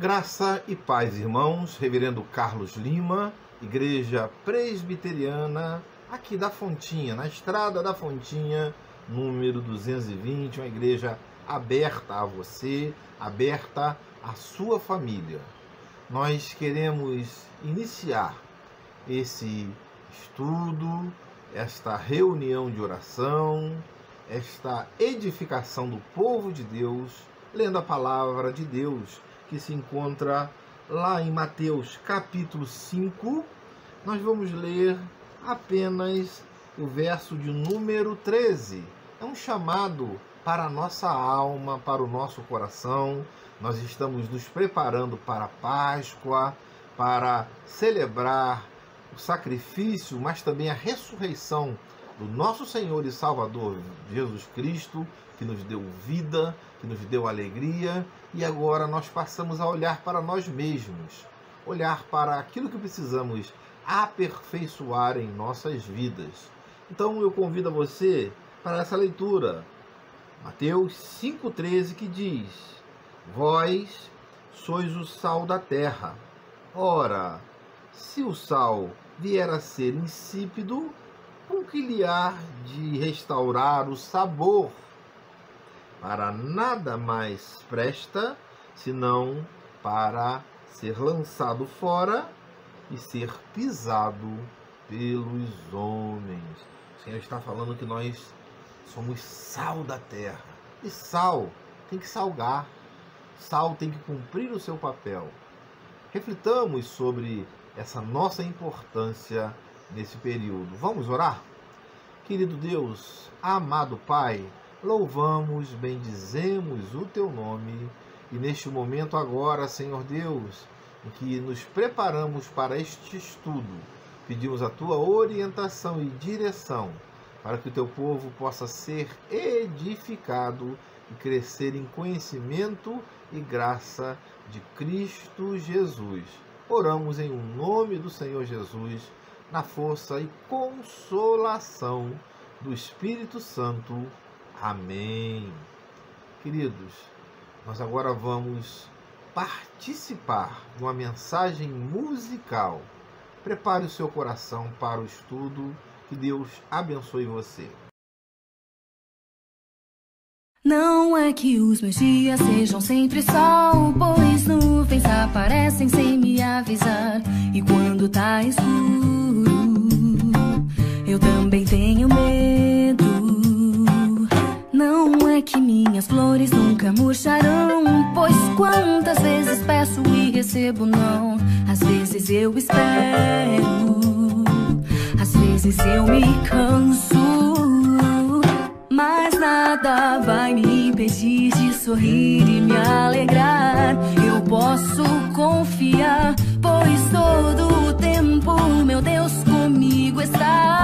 Graça e paz, irmãos. Reverendo Carlos Lima, Igreja Presbiteriana, aqui da Fontinha, na Estrada da Fontinha, número 220, uma igreja aberta a você, aberta à sua família. Nós queremos iniciar esse estudo, esta reunião de oração, esta edificação do povo de Deus, lendo a palavra de Deus, que se encontra lá em Mateus capítulo 5. Nós vamos ler apenas o verso de número 13. É um chamado para a nossa alma, para o nosso coração. Nós estamos nos preparando para a Páscoa, para celebrar o sacrifício, mas também a ressurreição do nosso Senhor e Salvador Jesus Cristo, que nos deu vida, que nos deu alegria, e agora nós passamos a olhar para nós mesmos, olhar para aquilo que precisamos aperfeiçoar em nossas vidas. Então eu convido a você para essa leitura, Mateus 5,13, que diz: Vós sois o sal da terra. Ora, se o sal vier a ser insípido, com que lhe há de restaurar o sabor? Para nada mais presta, senão para ser lançado fora e ser pisado pelos homens. O Senhor está falando que nós somos sal da terra. E sal tem que salgar. Sal tem que cumprir o seu papel. Reflitamos sobre essa nossa importância nesse período. Vamos orar? Querido Deus, amado Pai, louvamos, bendizemos o Teu nome, e neste momento agora, Senhor Deus, em que nos preparamos para este estudo, pedimos a Tua orientação e direção, para que o Teu povo possa ser edificado e crescer em conhecimento e graça de Cristo Jesus. Oramos em nome do Senhor Jesus, na força e consolação do Espírito Santo. Amém. Queridos, nós agora vamos participar de uma mensagem musical. Prepare o seu coração para o estudo. Que Deus abençoe você. Não é que os meus dias sejam sempre sol, pois nuvens aparecem sem me avisar. E quando tá escuro, eu também tenho medo. Não é que minhas flores nunca murcharão, pois quantas vezes peço e recebo não. Às vezes eu espero, às vezes eu me canso, mas nada vai me impedir de sorrir e me alegrar. Eu posso confiar, pois todo o tempo meu Deus comigo está.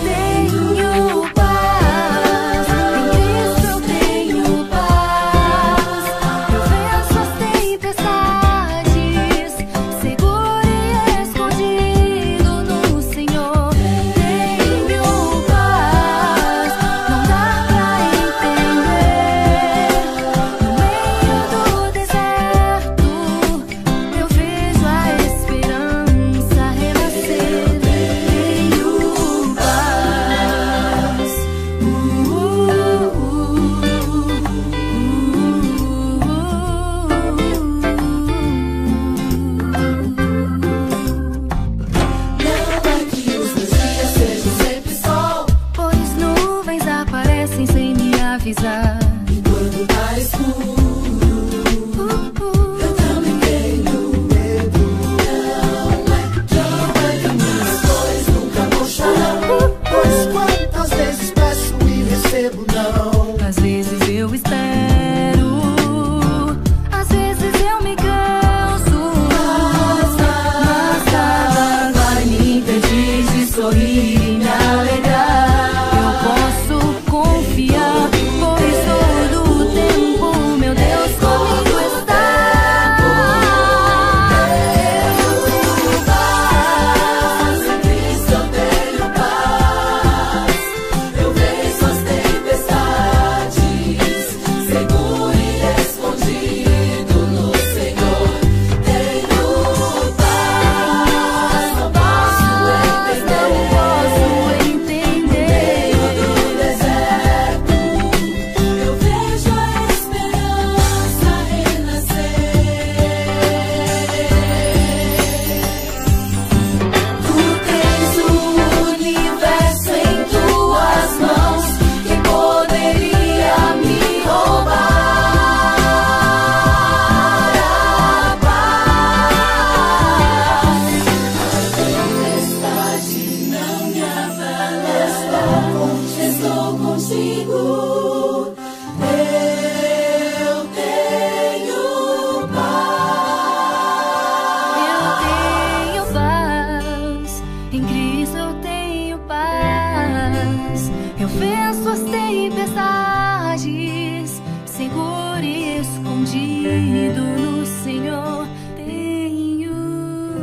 Tenho paz, em Cristo eu tenho paz. Eu venço as tempestades, seguro e escondido no Senhor. Tenho paz, não dá pra entender. No meio do deserto, eu vejo a esperança renascer. Tenho paz. Não é que os meus dias sejam sempre sol, pois nuvens aparecem sem me avisar. E quando tá escuro, eu também tenho medo. Não é que minhas flores nunca murcharão, pois quantas vezes peço e recebo não. Às vezes eu espero, às vezes eu me canso, mas nada vai me impedir de sorrir e me alegrar. Eu posso confiar, pois todo o tempo meu comigo. Eu tenho paz. Em Cristo eu tenho paz. Eu venço as tempestades, seguro e escondido no Senhor. Tenho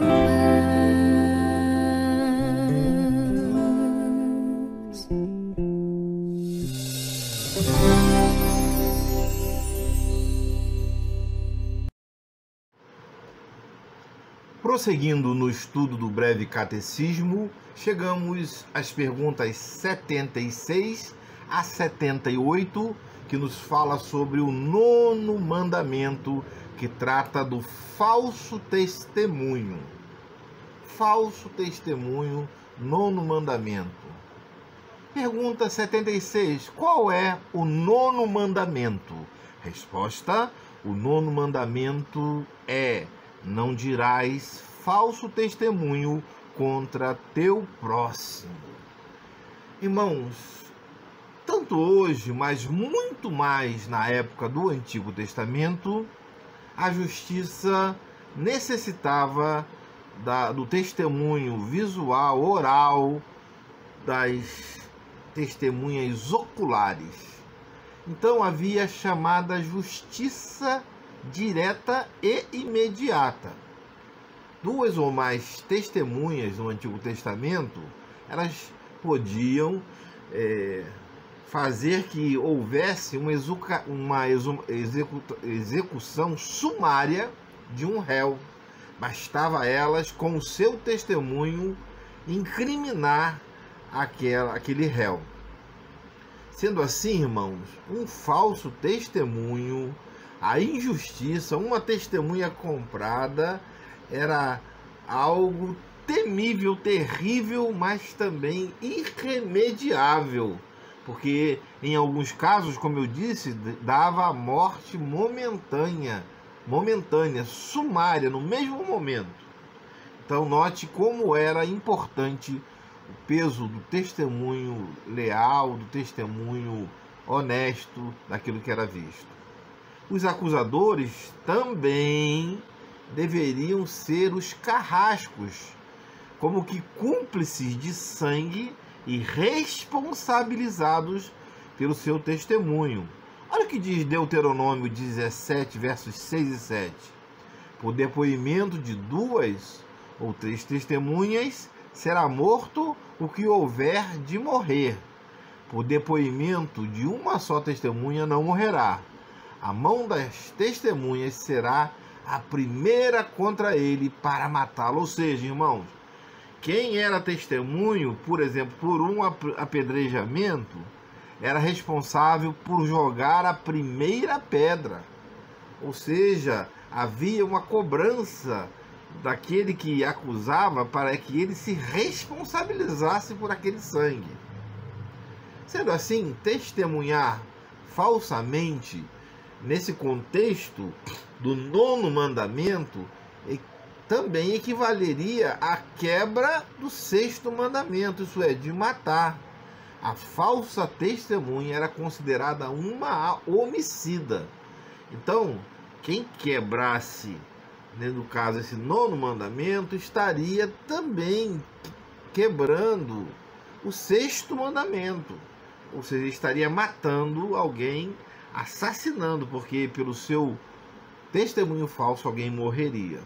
paz. Prosseguindo no estudo do breve catecismo, chegamos às perguntas 76 a 78, que nos fala sobre o 9º mandamento, que trata do falso testemunho. Falso testemunho, 9º mandamento. Pergunta 76. Qual é o 9º mandamento? Resposta: o 9º mandamento é: não dirás falso testemunho contra teu próximo. Irmãos, tanto hoje, mas muito mais na época do Antigo Testamento, a justiça necessitava do testemunho visual, oral, das testemunhas oculares. Então havia a chamada justiça direta e imediata. 2 ou mais testemunhas no Antigo Testamento, elas podiam fazer que houvesse uma execução sumária de um réu. Bastava elas, com o seu testemunho, incriminar aquele réu. Sendo assim, irmãos, um falso testemunho, a injustiça, uma testemunha comprada, era algo temível, terrível, mas também irremediável, porque em alguns casos, como eu disse, dava a morte momentânea, sumária, no mesmo momento. Então note como era importante o peso do testemunho leal, do testemunho honesto daquilo que era visto. Os acusadores também deveriam ser os carrascos, como que cúmplices de sangue e responsabilizados pelo seu testemunho. Olha o que diz Deuteronômio 17, versos 6 e 7. Por depoimento de 2 ou 3 testemunhas, será morto o que houver de morrer. Por depoimento de uma só testemunha não morrerá. A mão das testemunhas será a primeira contra ele para matá-lo. Ou seja, irmãos, quem era testemunho, por exemplo, por um apedrejamento, era responsável por jogar a primeira pedra. Ou seja, havia uma cobrança daquele que acusava para que ele se responsabilizasse por aquele sangue. Sendo assim, testemunhar falsamente, nesse contexto do 9º mandamento, também equivaleria à quebra do 6º mandamento, isso é, de matar. A falsa testemunha era considerada uma homicida. Então, quem quebrasse, no caso, esse 9º mandamento, estaria também quebrando o 6º mandamento. Ou seja, estaria matando alguém, assassinando, porque pelo seu testemunho falso alguém morreria.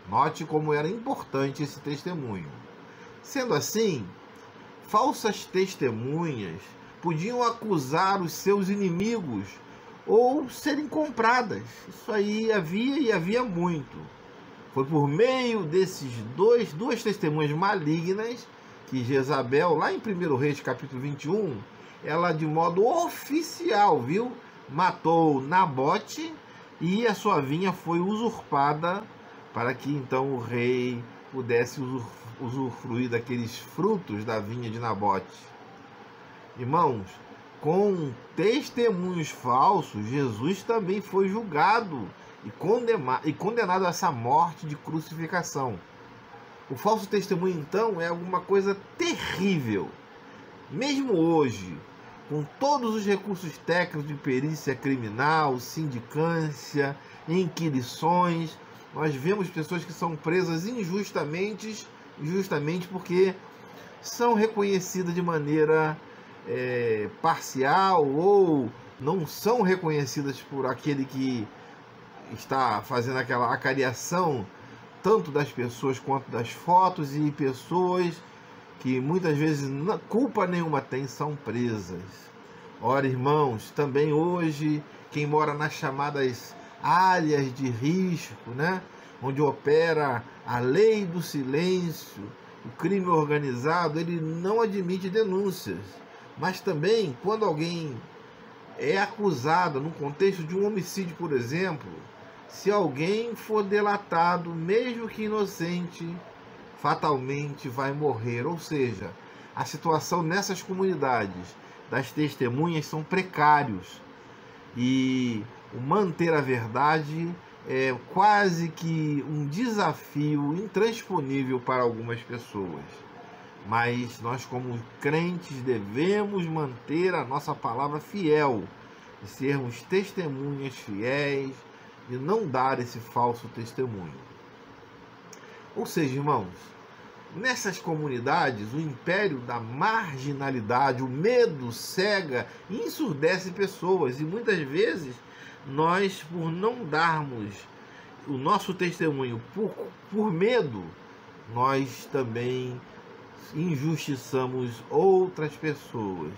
Note como era importante esse testemunho. Sendo assim, falsas testemunhas podiam acusar os seus inimigos ou serem compradas. Isso aí havia muito. Foi por meio desses duas testemunhas malignas que Jezabel, lá em 1 Reis capítulo 21, ela de modo oficial, matou Nabote, e a sua vinha foi usurpada para que então o rei pudesse usufruir daqueles frutos da vinha de Nabote. Irmãos, com testemunhos falsos, Jesus também foi julgado e condenado a essa morte de crucificação. O falso testemunho, então, é alguma coisa terrível. Mesmo hoje, com todos os recursos técnicos de perícia criminal, sindicância, inquirições. Nós vemos pessoas que são presas injustamente porque são reconhecidas de maneira parcial ou não são reconhecidas por aquele que está fazendo aquela acariação tanto das pessoas quanto das fotos, e pessoas que muitas vezes culpa nenhuma têm são presas. Ora, irmãos, também hoje quem mora nas chamadas áreas de risco, né, onde opera a lei do silêncio, o crime organizado, ele não admite denúncias. Mas também, quando alguém é acusado no contexto de um homicídio, por exemplo, se alguém for delatado, mesmo que inocente, fatalmente vai morrer. Ou seja, a situação nessas comunidades das testemunhas são precários, e o manter a verdade é quase que um desafio intransponível para algumas pessoas. Mas nós, como crentes, devemos manter a nossa palavra fiel, de sermos testemunhas fiéis, e não dar esse falso testemunho. Ou seja, irmãos, nessas comunidades, o império da marginalidade, o medo cega e ensurdece pessoas, e muitas vezes nós, por não darmos o nosso testemunho por medo, nós também injustiçamos outras pessoas.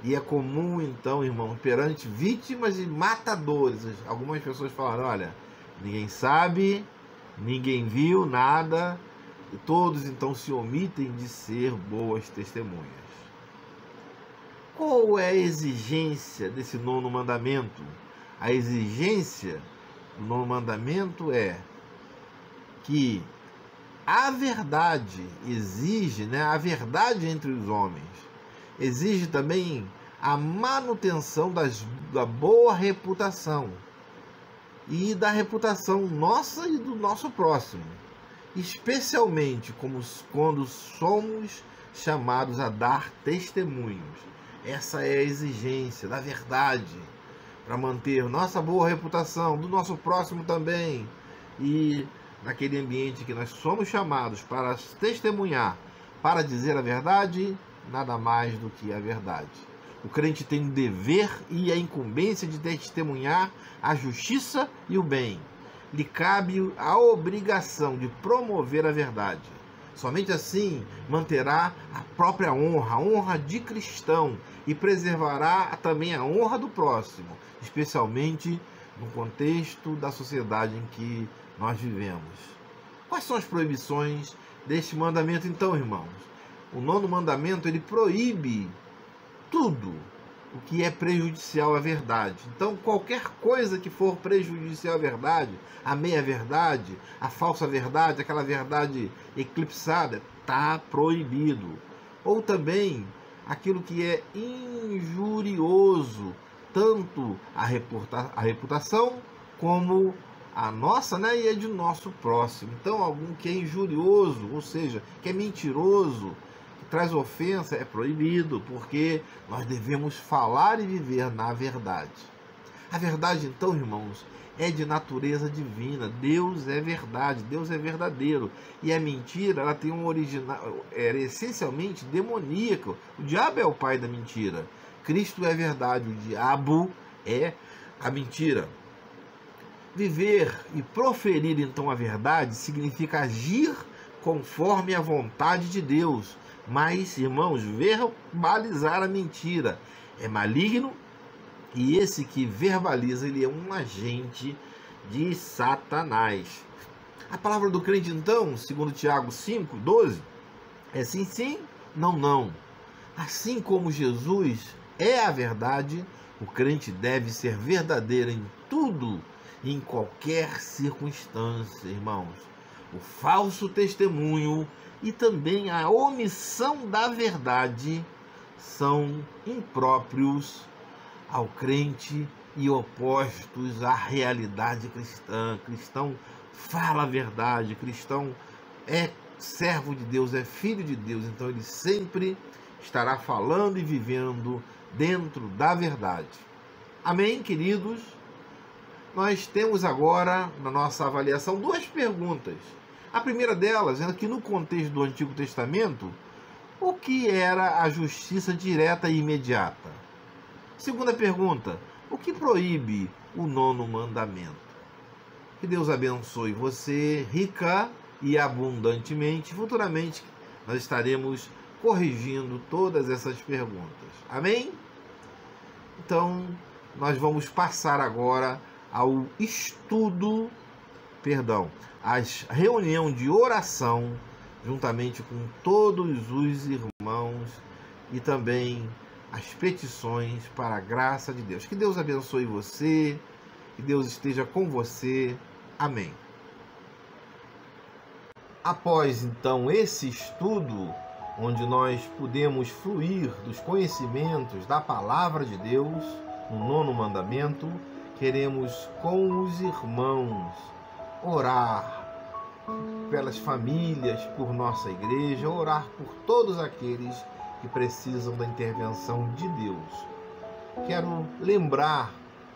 E é comum, então, irmão, perante vítimas e matadores, algumas pessoas falaram: olha, ninguém sabe, ninguém viu nada, e todos então se omitem de ser boas testemunhas. Qual é a exigência desse 9º mandamento? A exigência do 9º mandamento é que a verdade exige, né, a verdade entre os homens, exige também a manutenção da boa reputação e da reputação nossa e do nosso próximo, especialmente quando somos chamados a dar testemunhos. Essa é a exigência da verdade, para manter nossa boa reputação, do nosso próximo também, e naquele ambiente que nós somos chamados para testemunhar, para dizer a verdade, nada mais do que a verdade. O crente tem o dever e a incumbência de testemunhar a justiça e o bem. Lhe cabe a obrigação de promover a verdade. Somente assim manterá a própria honra, a honra de cristão, e preservará também a honra do próximo, especialmente no contexto da sociedade em que nós vivemos. Quais são as proibições deste mandamento, então, irmãos? O 9º mandamento, ele proíbe tudo o que é prejudicial à verdade. Então, qualquer coisa que for prejudicial à verdade, a meia-verdade, a falsa verdade, aquela verdade eclipsada, está proibido. Ou também aquilo que é injurioso, tanto a reputação como a nossa, né, e a de nosso próximo. Então, algum que é injurioso, ou seja, que é mentiroso, que traz ofensa, é proibido, porque nós devemos falar e viver na verdade. A verdade, então, irmãos, é de natureza divina. Deus é verdade, Deus é verdadeiro. E a mentira, ela tem um original, é essencialmente demoníaco. O diabo é o pai da mentira. Cristo é verdade, o diabo é a mentira. Viver e proferir, então, a verdade significa agir conforme a vontade de Deus. Mas, irmãos, verbalizar a mentira é maligno, e esse que verbaliza, ele é um agente de Satanás. A palavra do crente, então, segundo Tiago 5:12, é sim, sim, não, não. Assim como Jesus é a verdade, o crente deve ser verdadeiro em tudo, em qualquer circunstância, irmãos. O falso testemunho e também a omissão da verdade são impróprios ao crente e opostos à realidade cristã. Cristão fala a verdade, cristão é servo de Deus, é filho de Deus, então ele sempre estará falando e vivendo dentro da verdade. Amém, queridos? Nós temos agora, na nossa avaliação, duas perguntas. A primeira delas é que no contexto do Antigo Testamento, o que era a justiça direta e imediata? Segunda pergunta, o que proíbe o 9º mandamento? Que Deus abençoe você, rica e abundantemente. Futuramente nós estaremos corrigindo todas essas perguntas. Amém? Então, nós vamos passar agora ao a reunião de oração, juntamente com todos os irmãos e também as petições para a graça de Deus. Que Deus abençoe você, que Deus esteja com você. Amém. Após, então, esse estudo, onde nós pudemos fluir dos conhecimentos da Palavra de Deus, no 9º mandamento, queremos, com os irmãos, orar pelas famílias, por nossa igreja, orar por todos aqueles que precisam da intervenção de Deus. Quero lembrar,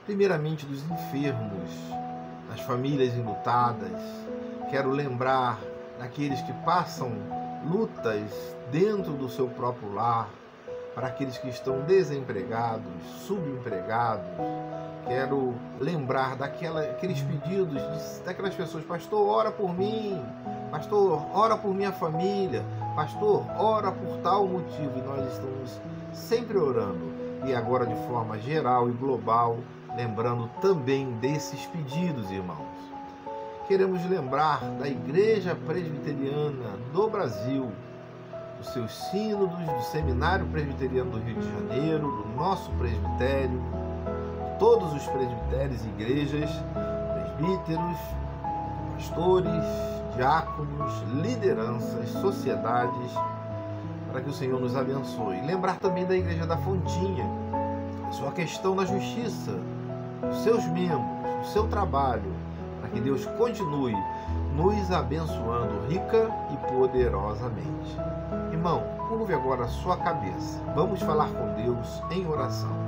primeiramente, dos enfermos, das famílias enlutadas. Quero lembrar daqueles que passam lutas dentro do seu próprio lar, para aqueles que estão desempregados, subempregados. Quero lembrar daqueles pedidos daquelas pessoas: pastor, ora por mim, pastor, ora por minha família, pastor, ora por tal motivo. E nós estamos sempre orando, e agora de forma geral e global, lembrando também desses pedidos, irmãos. Queremos lembrar da Igreja Presbiteriana do Brasil, dos seus sínodos, do Seminário Presbiteriano do Rio de Janeiro, do nosso presbitério, todos os presbitérios e igrejas, presbíteros, pastores, diáconos, lideranças, sociedades, para que o Senhor nos abençoe. Lembrar também da Igreja da Fontinha, a sua questão na justiça, dos seus membros, do seu trabalho, para que Deus continue nos abençoando rica e poderosamente. Irmão, curve agora a sua cabeça. Vamos falar com Deus em oração.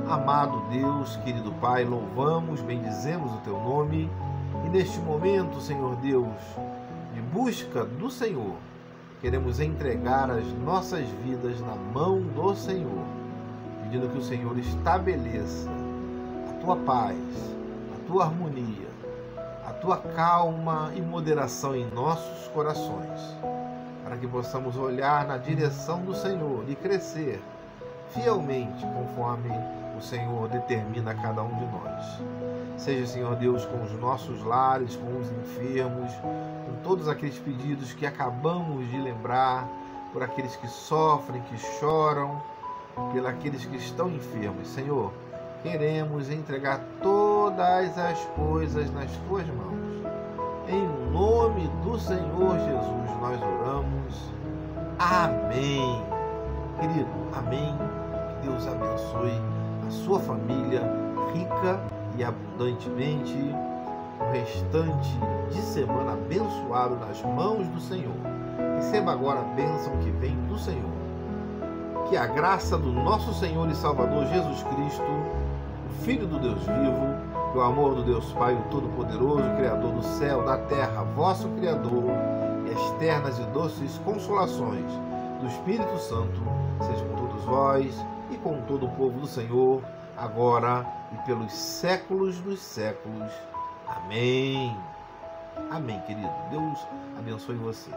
Amado Deus, querido Pai, louvamos, bendizemos o Teu nome. E neste momento, Senhor Deus, de busca do Senhor, queremos entregar as nossas vidas na mão do Senhor, pedindo que o Senhor estabeleça a Tua paz, a Tua harmonia, a Tua calma e moderação em nossos corações, para que possamos olhar na direção do Senhor e crescer fielmente conforme o Senhor determina a cada um de nós. Seja, Senhor Deus, com os nossos lares, com os enfermos, com todos aqueles pedidos que acabamos de lembrar, por aqueles que sofrem, que choram, por aqueles que estão enfermos. Senhor, queremos entregar todas as coisas nas Tuas mãos. Em nome do Senhor Jesus nós oramos. Amém. Querido, amém. Que Deus abençoe a sua família rica e abundantemente. O restante de semana abençoado nas mãos do Senhor. Receba agora a bênção que vem do Senhor. Que a graça do nosso Senhor e Salvador Jesus Cristo, o Filho do Deus vivo, que o amor do Deus Pai, o Todo-Poderoso, Criador do céu, da terra, vosso Criador, e as ternas e doces consolações do Espírito Santo, seja com todos vós e com todo o povo do Senhor, agora e pelos séculos dos séculos. Amém. Amém, querido. Deus abençoe você.